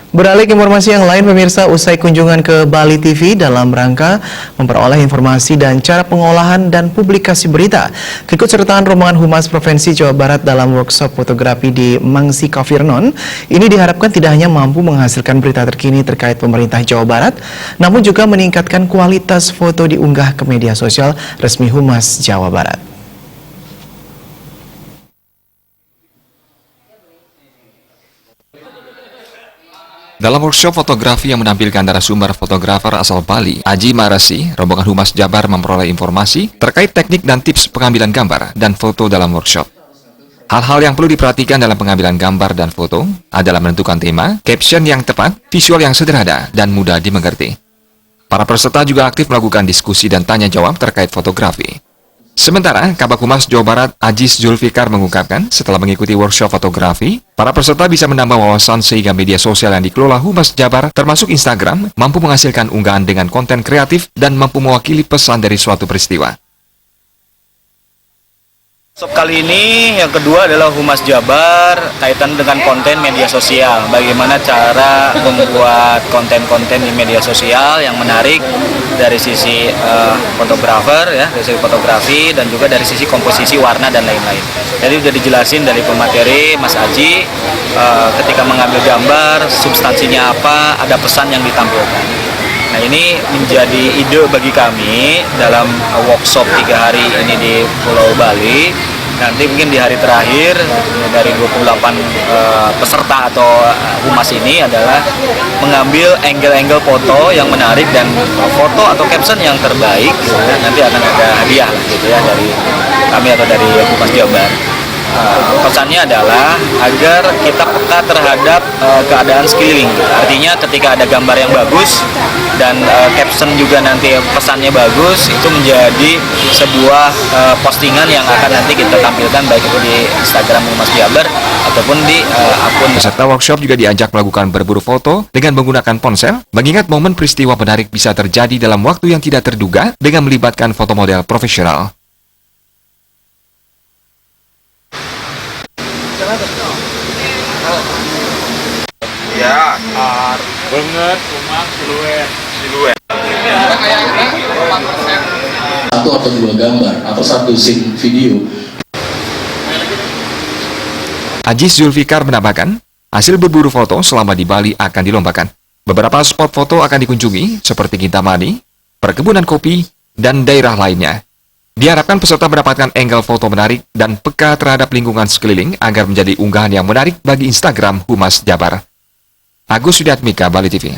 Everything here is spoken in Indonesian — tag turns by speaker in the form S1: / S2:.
S1: Beralih ke informasi yang lain, pemirsa, usai kunjungan ke Bali TV dalam rangka memperoleh informasi dan cara pengolahan dan publikasi berita, keikutsertaan rombongan Humas Provinsi Jawa Barat dalam workshop fotografi di Mangsi Kafirnon ini diharapkan tidak hanya mampu menghasilkan berita terkini terkait pemerintah Jawa Barat, namun juga meningkatkan kualitas foto diunggah ke media sosial resmi Humas Jawa Barat.
S2: Dalam workshop fotografi yang menampilkan narasumber fotografer asal Bali, Aji Marasi, rombongan Humas Jabar memperoleh informasi terkait teknik dan tips pengambilan gambar dan foto dalam workshop. Hal-hal yang perlu diperhatikan dalam pengambilan gambar dan foto adalah menentukan tema, caption yang tepat, visual yang sederhana, dan mudah dimengerti. Para peserta juga aktif melakukan diskusi dan tanya-jawab terkait fotografi. Sementara, Kabag Humas Jawa Barat Aziz Zulfikar mengungkapkan setelah mengikuti workshop fotografi, para peserta bisa menambah wawasan sehingga media sosial yang dikelola Humas Jabar termasuk Instagram mampu menghasilkan unggahan dengan konten kreatif dan mampu mewakili pesan dari suatu peristiwa.
S3: Kali ini yang kedua adalah Humas Jabar kaitan dengan konten media sosial. Bagaimana cara membuat konten-konten di media sosial yang menarik dari sisi fotografer, ya, dari sisi fotografi dan juga dari sisi komposisi warna dan lain-lain. Jadi sudah dijelasin dari pemateri Mas Aji ketika mengambil gambar substansinya apa, ada pesan yang ditampilkan. Nah, ini menjadi ide bagi kami dalam workshop 3 hari ini di Pulau Bali. Nanti mungkin di hari terakhir dari 28 peserta atau humas ini adalah mengambil angle-angle foto yang menarik dan foto atau caption yang terbaik. Nanti akan ada hadiah gitu ya dari kami atau dari Humas Jabar. Pesannya adalah agar kita peka terhadap keadaan sekeliling. Artinya ketika ada gambar yang bagus dan caption juga nanti pesannya bagus, itu menjadi sebuah postingan yang akan nanti kita tampilkan baik itu di Instagram Humas Jabar ataupun di akun.
S2: Peserta workshop juga diajak melakukan berburu foto dengan menggunakan ponsel, mengingat momen peristiwa menarik bisa terjadi dalam waktu yang tidak terduga dengan melibatkan foto model profesional.
S3: Ya, banget, rumah siluet.
S4: Satu atau dua gambar atau satu scene video.
S2: Aziz Zulfikar menambahkan, hasil berburu foto selama di Bali akan dilombakan. Beberapa spot foto akan dikunjungi seperti Kintamani, perkebunan kopi, dan daerah lainnya. Diharapkan peserta mendapatkan angle foto menarik dan peka terhadap lingkungan sekeliling agar menjadi unggahan yang menarik bagi Instagram Humas Jabar. Agus Widiatmika, Bali TV.